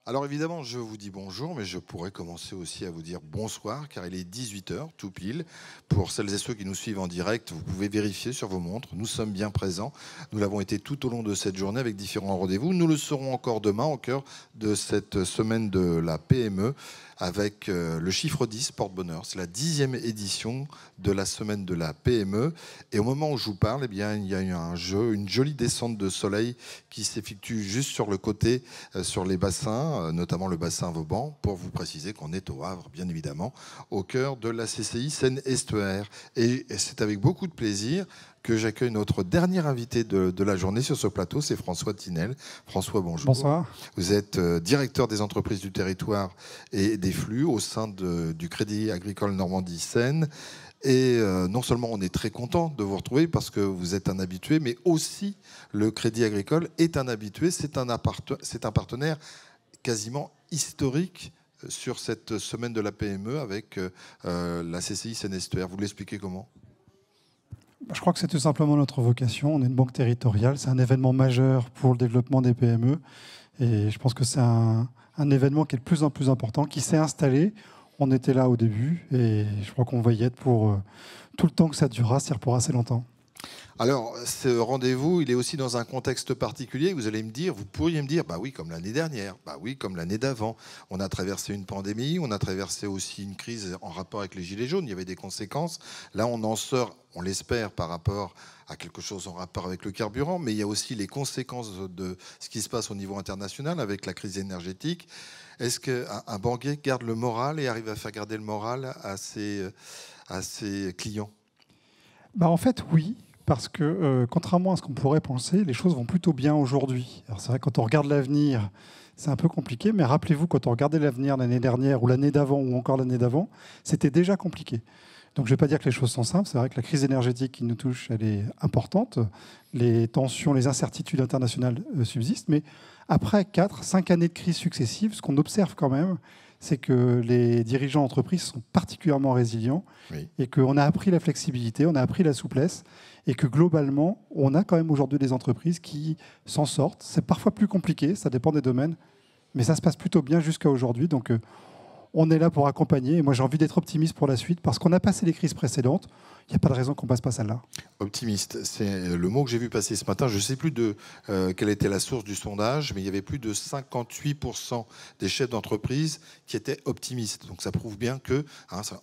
Alors évidemment, je vous dis bonjour, mais je pourrais commencer aussi à vous dire bonsoir, car il est 18 heures, tout pile. Pour celles et ceux qui nous suivent en direct, vous pouvez vérifier sur vos montres. Nous sommes bien présents. Nous l'avons été tout au long de cette journée avec différents rendez-vous. Nous le serons encore demain, au cœur de cette semaine de la PME, avec le chiffre 10, porte-bonheur. C'est la 10e édition de la semaine de la PME. Et au moment où je vous parle, eh bien, il y a eu une jolie descente de soleil qui s'effectue juste sur le côté, sur les bassins, notamment le bassin Vauban, pour vous préciser qu'on est au Havre, bien évidemment, au cœur de la CCI Seine-Estuaire. Et c'est avec beaucoup de plaisir que j'accueille notre dernier invité de la journée sur ce plateau, c'est François Tinel. François, bonjour. Bonsoir. Vous êtes directeur des entreprises du territoire et des flux au sein du Crédit Agricole Normandie Seine. Et non seulement on est très content de vous retrouver parce que vous êtes un habitué, mais aussi le Crédit Agricole est un habitué. C'est un partenaire quasiment historique sur cette semaine de la PME avec la CCI Seine-Estuaire. Vous l'expliquez comment ? Je crois que c'est tout simplement notre vocation. On est une banque territoriale. C'est un événement majeur pour le développement des PME. Et je pense que c'est un événement qui est de plus en plus important, qui s'est installé. On était là au début et je crois qu'on va y être pour tout le temps que ça durera, c'est-à-dire pour assez longtemps. Alors, ce rendez-vous, il est aussi dans un contexte particulier. Vous allez me dire, vous pourriez me dire, bah oui, comme l'année dernière, bah oui, comme l'année d'avant. On a traversé une pandémie, on a traversé aussi une crise en rapport avec les Gilets jaunes. Il y avait des conséquences. Là, on en sort, on l'espère, par rapport à quelque chose en rapport avec le carburant, mais il y a aussi les conséquences de ce qui se passe au niveau international avec la crise énergétique. Est-ce qu'un banquier garde le moral et arrive à faire garder le moral à ses clients ? En fait, oui. Parce que, contrairement à ce qu'on pourrait penser, les choses vont plutôt bien aujourd'hui. Alors c'est vrai que quand on regarde l'avenir, c'est un peu compliqué, mais rappelez-vous, quand on regardait l'avenir l'année dernière, ou l'année d'avant, ou encore l'année d'avant, c'était déjà compliqué. Donc je ne vais pas dire que les choses sont simples. C'est vrai que la crise énergétique qui nous touche, elle est importante. Les tensions, les incertitudes internationales subsistent. Mais après 4-5 années de crise successives, ce qu'on observe quand même, c'est que les dirigeants d'entreprise sont particulièrement résilients, oui, et qu'on a appris la flexibilité, on a appris la souplesse, et que globalement, on a quand même aujourd'hui des entreprises qui s'en sortent. C'est parfois plus compliqué, ça dépend des domaines, mais ça se passe plutôt bien jusqu'à aujourd'hui. Donc on est là pour accompagner, et moi j'ai envie d'être optimiste pour la suite, parce qu'on a passé les crises précédentes, il n'y a pas de raison qu'on ne passe pas celle-là. Optimiste, c'est le mot que j'ai vu passer ce matin. Je ne sais plus quelle était la source du sondage, mais il y avait plus de 58% des chefs d'entreprise qui étaient optimistes. Donc ça prouve bien que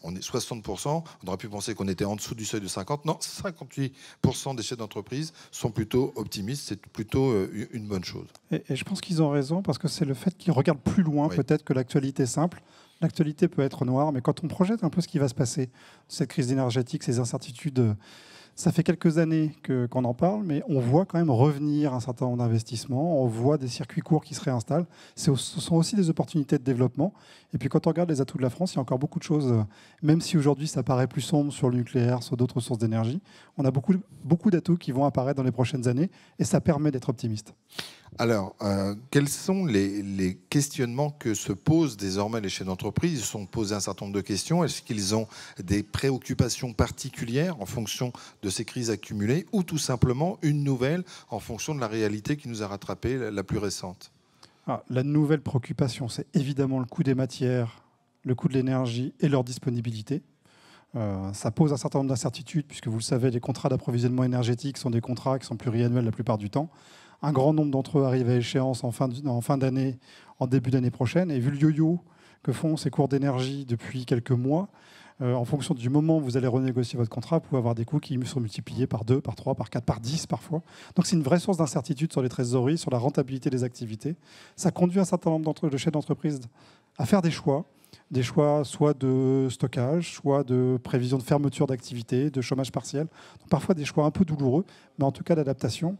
on est 60%. On aurait pu penser qu'on était en dessous du seuil de 50. Non, 58% des chefs d'entreprise sont plutôt optimistes. C'est plutôt une bonne chose. Et je pense qu'ils ont raison, parce que c'est le fait qu'ils regardent plus loin, oui, peut-être que l'actualité simple. L'actualité peut être noire, mais quand on projette un peu ce qui va se passer, cette crise énergétique, ces incertitudes, ça fait quelques années qu'on en parle, mais on voit quand même revenir un certain nombre d'investissements, on voit des circuits courts qui se réinstallent. Ce sont aussi des opportunités de développement. Et puis quand on regarde les atouts de la France, il y a encore beaucoup de choses, même si aujourd'hui ça paraît plus sombre sur le nucléaire, sur d'autres sources d'énergie, on a beaucoup d'atouts qui vont apparaître dans les prochaines années, et ça permet d'être optimiste. Alors, quels sont les questionnements que se posent désormais les chefs d'entreprise ? Ils se sont posés un certain nombre de questions. Est-ce qu'ils ont des préoccupations particulières en fonction de ces crises accumulées, ou tout simplement une nouvelle en fonction de la réalité qui nous a rattrapé la plus récente ? La nouvelle préoccupation, c'est évidemment le coût des matières, le coût de l'énergie et leur disponibilité. Ça pose un certain nombre d'incertitudes, puisque vous le savez, les contrats d'approvisionnement énergétique sont des contrats qui sont pluriannuels la plupart du temps. Un grand nombre d'entre eux arrivent à échéance en fin d'année, en début d'année prochaine. Et vu le yo-yo que font ces cours d'énergie depuis quelques mois, en fonction du moment où vous allez renégocier votre contrat, vous pouvez avoir des coûts qui sont multipliés par 2, par 3, par 4, par 10 parfois. Donc c'est une vraie source d'incertitude sur les trésoreries, sur la rentabilité des activités. Ça conduit un certain nombre de chefs d'entreprise à faire des choix soit de stockage, soit de prévision de fermeture d'activité, de chômage partiel. Donc parfois des choix un peu douloureux, mais en tout cas d'adaptation.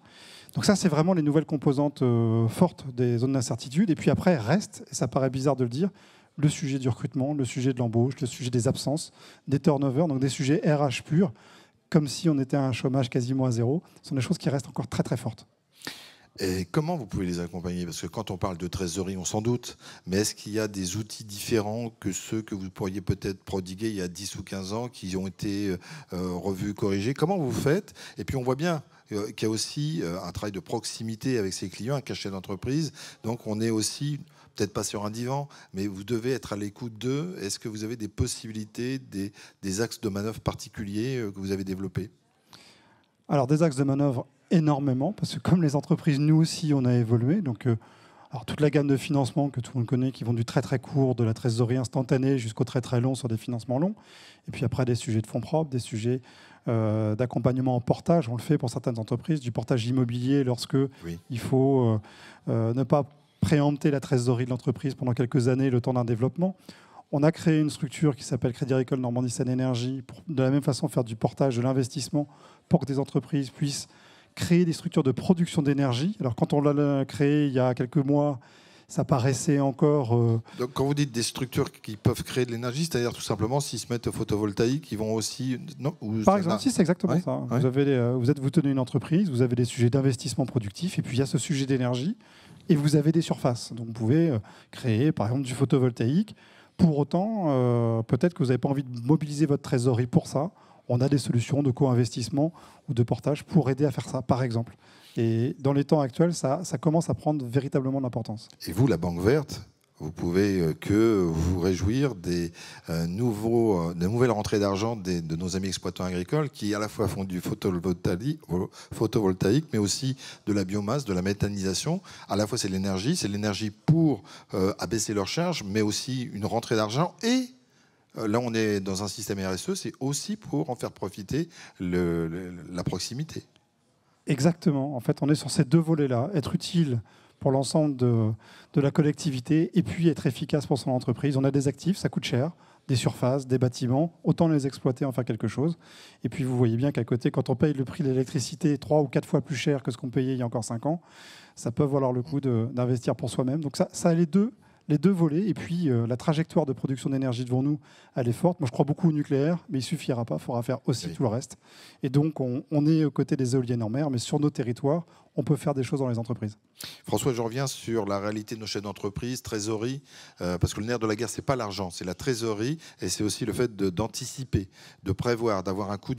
Donc ça, c'est vraiment les nouvelles composantes fortes des zones d'incertitude. Et puis après, reste, et ça paraît bizarre de le dire, le sujet du recrutement, le sujet de l'embauche, le sujet des absences, des turnovers, donc des sujets RH purs, comme si on était à un chômage quasiment à zéro. Ce sont des choses qui restent encore très très fortes. Et comment vous pouvez les accompagner ? Parce que quand on parle de trésorerie, on s'en doute, mais est-ce qu'il y a des outils différents que ceux que vous pourriez peut-être prodiguer il y a 10 ou 15 ans, qui ont été revus, corrigés ? Comment vous faites ? Et puis on voit bien qu'il y a aussi un travail de proximité avec ses clients, un cachet d'entreprise. Donc on est aussi peut-être pas sur un divan, mais vous devez être à l'écoute d'eux. Est-ce que vous avez des possibilités, des axes de manœuvre particuliers que vous avez développés? Alors, des axes de manœuvre, énormément, parce que comme les entreprises, nous aussi, on a évolué. Donc, alors, toute la gamme de financement que tout le monde connaît, qui vont du très très court, de la trésorerie instantanée, jusqu'au très très long sur des financements longs. Et puis après, des sujets de fonds propres, des sujets d'accompagnement en portage. On le fait pour certaines entreprises, du portage immobilier lorsque il faut ne pas préempter la trésorerie de l'entreprise pendant quelques années, le temps d'un développement. On a créé une structure qui s'appelle Crédit Agricole Normandie Seine Énergie pour de la même façon faire du portage, de l'investissement pour que des entreprises puissent créer des structures de production d'énergie. Alors quand on l'a créé il y a quelques mois, ça paraissait encore... Donc quand vous dites des structures qui peuvent créer de l'énergie, c'est-à-dire tout simplement s'ils se mettent au photovoltaïque, ils vont aussi... Non, par exemple, si c'est exactement ouais, ça. ouais. Vous tenez une entreprise, vous avez des sujets d'investissement productif, et puis il y a ce sujet d'énergie, et vous avez des surfaces. Donc vous pouvez créer par exemple du photovoltaïque. Pour autant, peut-être que vous n'avez pas envie de mobiliser votre trésorerie pour ça. On a des solutions de co-investissement ou de portage pour aider à faire ça, par exemple. Et dans les temps actuels, ça commence à prendre véritablement de l'importance. Et vous, la Banque Verte, vous pouvez que vous réjouir des nouvelles rentrées d'argent de nos amis exploitants agricoles qui à la fois font du photovoltaïque, mais aussi de la biomasse, de la méthanisation. À la fois c'est l'énergie pour abaisser leurs charges, mais aussi une rentrée d'argent. Et là on est dans un système RSE, c'est aussi pour en faire profiter la proximité. Exactement. En fait, on est sur ces deux volets-là. Être utile pour l'ensemble de la collectivité et puis être efficace pour son entreprise. On a des actifs, ça coûte cher, des surfaces, des bâtiments, autant les exploiter, en faire quelque chose. Et puis vous voyez bien qu'à côté, quand on paye le prix de l'électricité 3 ou 4 fois plus cher que ce qu'on payait il y a encore 5 ans, ça peut valoir le coup d'investir pour soi-même. Donc ça a les deux volets. Et puis la trajectoire de production d'énergie devant nous, elle est forte. Moi, je crois beaucoup au nucléaire, mais il ne suffira pas. Il faudra faire aussi tout le reste. Et donc, on est aux côtés des éoliennes en mer, mais sur nos territoires, on peut faire des choses dans les entreprises. François, je reviens sur la réalité de nos chefs d'entreprise, trésorerie, parce que le nerf de la guerre, c'est pas l'argent, c'est la trésorerie, et c'est aussi le fait d'anticiper, de prévoir, d'avoir un coup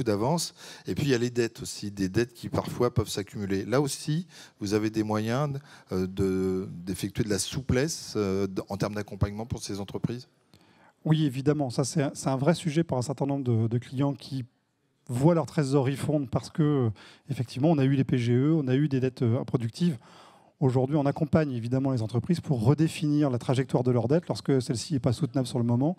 d'avance. Et puis il y a les dettes aussi, des dettes qui parfois peuvent s'accumuler. Là aussi, vous avez des moyens d'effectuer de la souplesse en termes d'accompagnement pour ces entreprises? Oui, évidemment. Ça, c'est un vrai sujet pour un certain nombre de clients qui voient leur trésorerie fondre parce que, effectivement, on a eu les PGE, on a eu des dettes improductives. Aujourd'hui, on accompagne évidemment les entreprises pour redéfinir la trajectoire de leur dette lorsque celle-ci n'est pas soutenable sur le moment,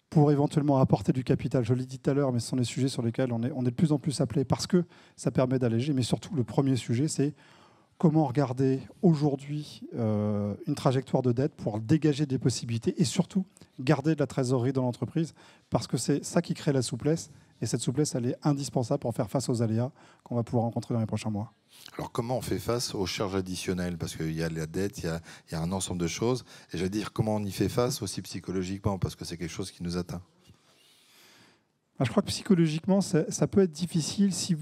pour éventuellement apporter du capital. Je l'ai dit tout à l'heure, mais ce sont des sujets sur lesquels on est de plus en plus appelé parce que ça permet d'alléger. Mais surtout, le premier sujet, c'est comment regarder aujourd'hui une trajectoire de dette pour dégager des possibilités et surtout garder de la trésorerie dans l'entreprise parce que c'est ça qui crée la souplesse. Et cette souplesse, elle est indispensable pour faire face aux aléas qu'on va pouvoir rencontrer dans les prochains mois. Alors comment on fait face aux charges additionnelles? Parce qu'il y a la dette, il y a un ensemble de choses. Et je veux dire, comment on y fait face aussi psychologiquement? Parce que c'est quelque chose qui nous atteint. Je crois que psychologiquement, ça peut être difficile si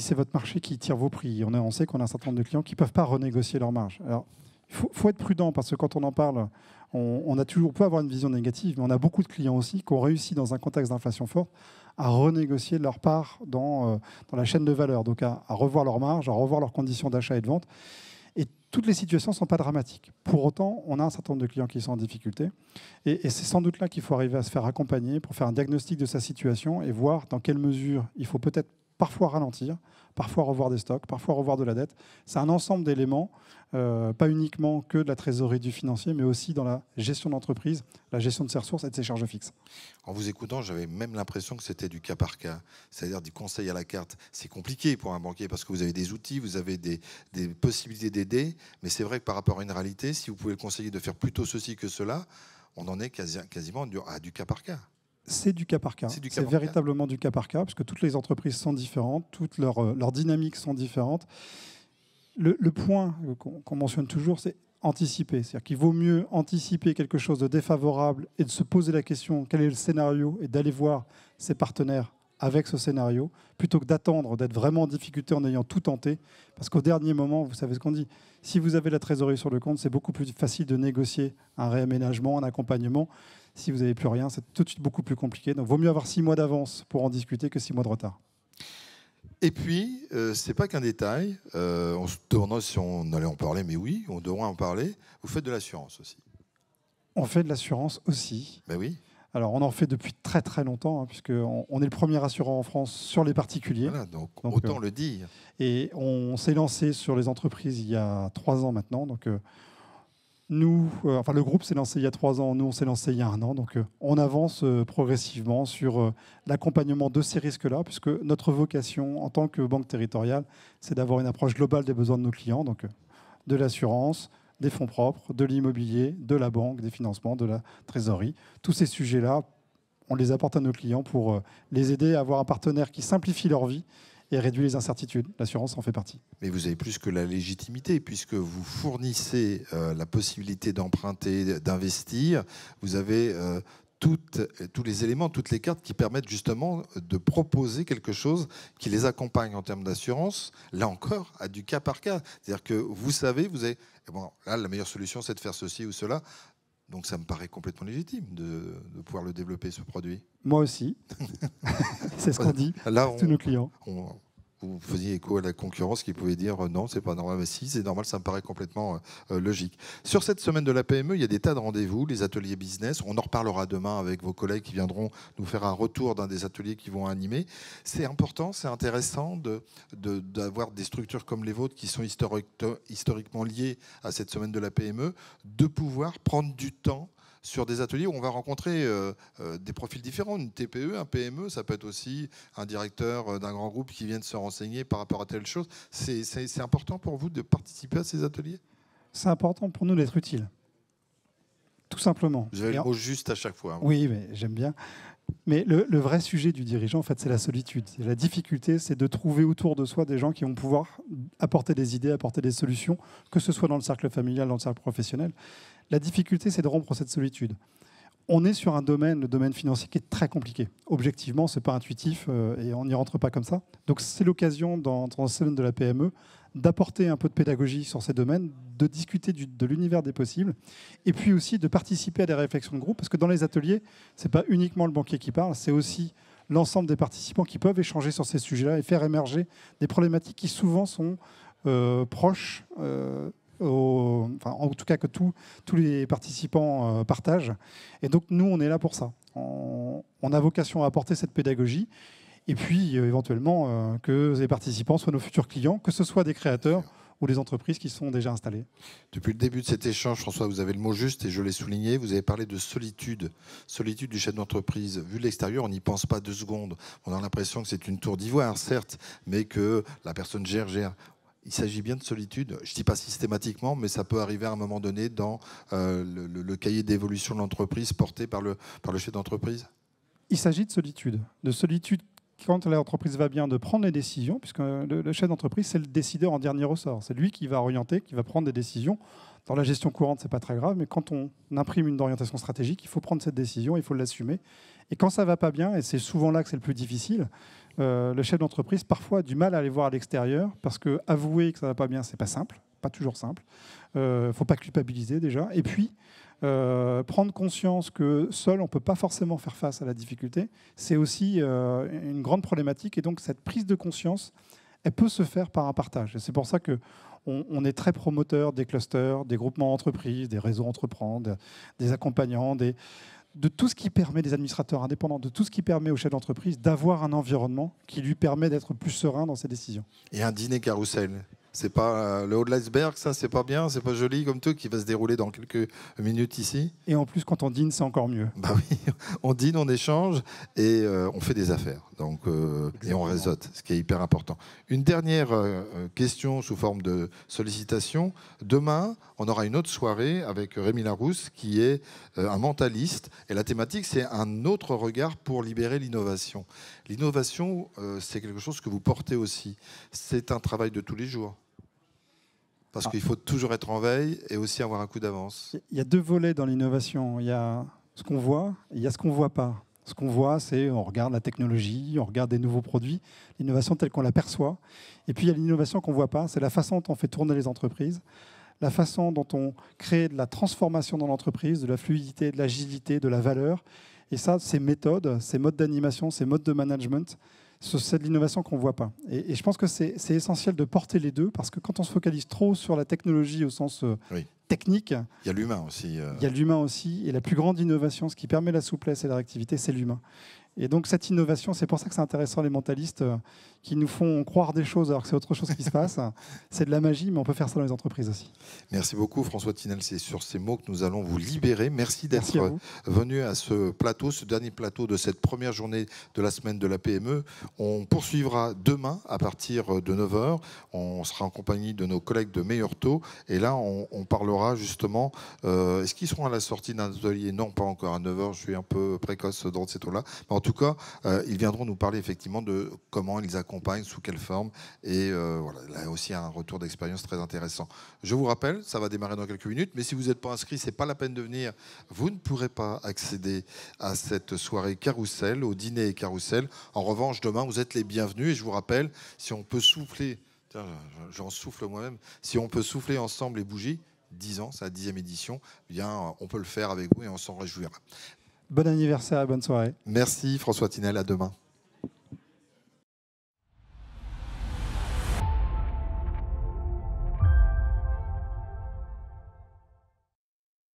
c'est votre marché qui tire vos prix. On sait qu'on a un certain nombre de clients qui ne peuvent pas renégocier leurs marges. Alors, il faut être prudent parce que quand on en parle, on peut avoir une vision négative, mais on a beaucoup de clients aussi qui ont réussi dans un contexte d'inflation forte à renégocier leur part dans la chaîne de valeur, donc à revoir leurs marges, à revoir leurs conditions d'achat et de vente. Et toutes les situations ne sont pas dramatiques. Pour autant, on a un certain nombre de clients qui sont en difficulté. Et c'est sans doute là qu'il faut arriver à se faire accompagner pour faire un diagnostic de sa situation et voir dans quelle mesure il faut peut-être parfois ralentir, parfois revoir des stocks, parfois revoir de la dette. C'est un ensemble d'éléments, pas uniquement que de la trésorerie du financier, mais aussi dans la gestion d'entreprise, la gestion de ses ressources et de ses charges fixes. En vous écoutant, j'avais même l'impression que c'était du cas par cas, c'est-à-dire du conseil à la carte. C'est compliqué pour un banquier parce que vous avez des outils, vous avez des possibilités d'aider, mais c'est vrai que par rapport à une réalité, si vous pouvez le conseiller de faire plutôt ceci que cela, on en est quasiment à du cas par cas. C'est du cas par cas. C'est véritablement du cas par cas, parce que toutes les entreprises sont différentes, toutes leurs dynamiques sont différentes. Le point qu'on mentionne toujours, c'est anticiper. C'est-à-dire qu'il vaut mieux anticiper quelque chose de défavorable et de se poser la question quel est le scénario et d'aller voir ses partenaires avec ce scénario, plutôt que d'attendre d'être vraiment en difficulté en ayant tout tenté. Parce qu'au dernier moment, vous savez ce qu'on dit, si vous avez la trésorerie sur le compte, c'est beaucoup plus facile de négocier un réaménagement, un accompagnement. Si vous n'avez plus rien, c'est tout de suite beaucoup plus compliqué. Donc, il vaut mieux avoir 6 mois d'avance pour en discuter que 6 mois de retard. Et puis, c'est pas qu'un détail. On se demandait si on allait en parler, mais oui, on devrait en parler. Vous faites de l'assurance aussi. On fait de l'assurance aussi. Ben oui. Alors, on en fait depuis très très longtemps, hein, puisqu'on est le premier assureur en France sur les particuliers. Voilà, donc autant le dire. Et on s'est lancé sur les entreprises il y a 3 ans maintenant. Donc, le groupe s'est lancé il y a 3 ans, nous on s'est lancé il y a 1 an. Donc on avance progressivement sur l'accompagnement de ces risques-là, puisque notre vocation en tant que banque territoriale, c'est d'avoir une approche globale des besoins de nos clients, donc de l'assurance, des fonds propres, de l'immobilier, de la banque, des financements, de la trésorerie. Tous ces sujets-là, on les apporte à nos clients pour les aider à avoir un partenaire qui simplifie leur vie et réduit les incertitudes. L'assurance en fait partie. Mais vous avez plus que la légitimité, puisque vous fournissez la possibilité d'emprunter, d'investir. Vous avez tous les éléments, toutes les cartes qui permettent justement de proposer quelque chose qui les accompagne en termes d'assurance, là encore, à du cas par cas. C'est-à-dire que vous savez, vous avez... Bon, là, la meilleure solution, c'est de faire ceci ou cela. Donc ça me paraît complètement légitime de pouvoir le développer, ce produit. Moi aussi. C'est ce qu'on dit à tous nos clients. Vous faisiez écho à la concurrence qui pouvait dire non, c'est pas normal. Mais si, c'est normal, ça me paraît complètement logique. Sur cette semaine de la PME, il y a des tas de rendez-vous, les ateliers business. On en reparlera demain avec vos collègues qui viendront nous faire un retour d'un des ateliers qu'ils vont animer. C'est important, c'est intéressant d'avoir des structures comme les vôtres qui sont historiquement liées à cette semaine de la PME, de pouvoir prendre du temps sur des ateliers où on va rencontrer des profils différents, une TPE, un PME, ça peut être aussi un directeur d'un grand groupe qui vient de se renseigner par rapport à telle chose. C'est important pour vous de participer à ces ateliers ? C'est important pour nous d'être utile, tout simplement. Vous avez le mot juste à chaque fois. Hein. Oui, mais j'aime bien. Mais le vrai sujet du dirigeant, en fait, c'est la solitude. La difficulté, c'est de trouver autour de soi des gens qui vont pouvoir apporter des idées, apporter des solutions, que ce soit dans le cercle familial, dans le cercle professionnel. La difficulté, c'est de rompre cette solitude. On est sur un domaine, le domaine financier, qui est très compliqué. Objectivement, ce n'est pas intuitif et on n'y rentre pas comme ça. Donc c'est l'occasion, dans la semaine de la PME, d'apporter un peu de pédagogie sur ces domaines, de discuter de l'univers des possibles, et puis aussi de participer à des réflexions de groupe, parce que dans les ateliers, ce n'est pas uniquement le banquier qui parle, c'est aussi l'ensemble des participants qui peuvent échanger sur ces sujets-là et faire émerger des problématiques qui souvent sont proches, en tout cas que tous les participants partagent. Et donc nous, on est là pour ça. On a vocation à apporter cette pédagogie, et puis éventuellement que les participants soient nos futurs clients, que ce soit des créateurs ou des entreprises qui sont déjà installées. Depuis le début de cet échange, François, vous avez le mot juste et je l'ai souligné, vous avez parlé de solitude. Solitude du chef d'entreprise. Vu de l'extérieur, on n'y pense pas 2 secondes. On a l'impression que c'est une tour d'ivoire, certes, mais que la personne gère. Il s'agit bien de solitude, je ne dis pas systématiquement, mais ça peut arriver à un moment donné dans le cahier d'évolution de l'entreprise porté par le chef d'entreprise. Il s'agit de solitude quand l'entreprise va bien, de prendre les décisions, puisque le chef d'entreprise, c'est le décideur en dernier ressort. C'est lui qui va orienter, qui va prendre des décisions. Dans la gestion courante, ce n'est pas très grave, mais quand on imprime une orientation stratégique, il faut prendre cette décision, il faut l'assumer. Et quand ça ne va pas bien, et c'est souvent là que c'est le plus difficile, le chef d'entreprise, parfois, a du mal à aller voir à l'extérieur, parce qu'avouer que ça ne va pas bien, ce n'est pas simple, pas toujours simple. Il ne faut pas culpabiliser déjà. Et puis, prendre conscience que seul, on ne peut pas forcément faire face à la difficulté, c'est aussi une grande problématique. Et donc, cette prise de conscience, elle peut se faire par un partage. Et c'est pour ça qu'on est très promoteur des clusters, des groupements d'entreprises, des réseaux entreprendre, des accompagnants, de tout ce qui permet, des administrateurs indépendants, de tout ce qui permet au chef d'entreprise d'avoir un environnement qui lui permet d'être plus serein dans ses décisions. Et un dîner carrousel. C'est pas le haut de l'iceberg, ça, c'est pas bien, c'est pas joli comme tout, qui va se dérouler dans quelques minutes ici. Et en plus, quand on dîne, c'est encore mieux. Bah oui, on dîne, on échange et on fait des affaires. Donc, et on réseaute, ce qui est hyper important. Une dernière question sous forme de sollicitation. Demain, on aura une autre soirée avec Rémi Larousse, qui est un mentaliste. Et la thématique, c'est un autre regard pour libérer l'innovation. L'innovation, c'est quelque chose que vous portez aussi. C'est un travail de tous les jours. Parce qu'il faut toujours être en veille et aussi avoir un coup d'avance. Il y a 2 volets dans l'innovation. Il y a ce qu'on voit et il y a ce qu'on ne voit pas. Ce qu'on voit, c'est on regarde la technologie, on regarde des nouveaux produits, l'innovation telle qu'on l'aperçoit. Et puis il y a l'innovation qu'on ne voit pas, c'est la façon dont on fait tourner les entreprises, la façon dont on crée de la transformation dans l'entreprise, de la fluidité, de l'agilité, de la valeur. Et ça, ces méthodes, ces modes d'animation, ces modes de management, C'est de l'innovation qu'on ne voit pas. Et je pense que c'est essentiel de porter les deux, parce que quand on se focalise trop sur la technologie au sens Oui. technique, Il y a l'humain aussi. il y a l'humain aussi. Et la plus grande innovation, ce qui permet la souplesse et la réactivité, c'est l'humain. Et donc cette innovation, c'est pour ça que c'est intéressant les mentalistes qui nous font croire des choses alors que c'est autre chose qui se passe. C'est de la magie, mais on peut faire ça dans les entreprises aussi. Merci beaucoup François Tinel, c'est sur ces mots que nous allons vous libérer. Merci d'être venu à ce plateau, ce dernier plateau de cette première journée de la semaine de la PME. On poursuivra demain à partir de 9 h. On sera en compagnie de nos collègues de Meilleur Taux. Et là, on parlera justement, est-ce qu'ils seront à la sortie d'un atelier? Non, pas encore à 9 h, je suis un peu précoce dans ces taux-là. Mais en tout cas, ils viendront nous parler effectivement de comment ils accompagnent, sous quelle forme. Et voilà, là aussi un retour d'expérience très intéressant. Je vous rappelle, ça va démarrer dans quelques minutes, mais si vous n'êtes pas inscrit, c'est pas la peine de venir. Vous ne pourrez pas accéder à cette soirée Carrousel, au dîner Carrousel. En revanche, demain, vous êtes les bienvenus. Et je vous rappelle, si on peut souffler, tiens, j'en souffle moi-même, si on peut souffler ensemble les bougies, 10 ans, c'est la 10e édition, eh bien, on peut le faire avec vous et on s'en réjouira. Bon anniversaire et bonne soirée. Merci François Tinel, à demain.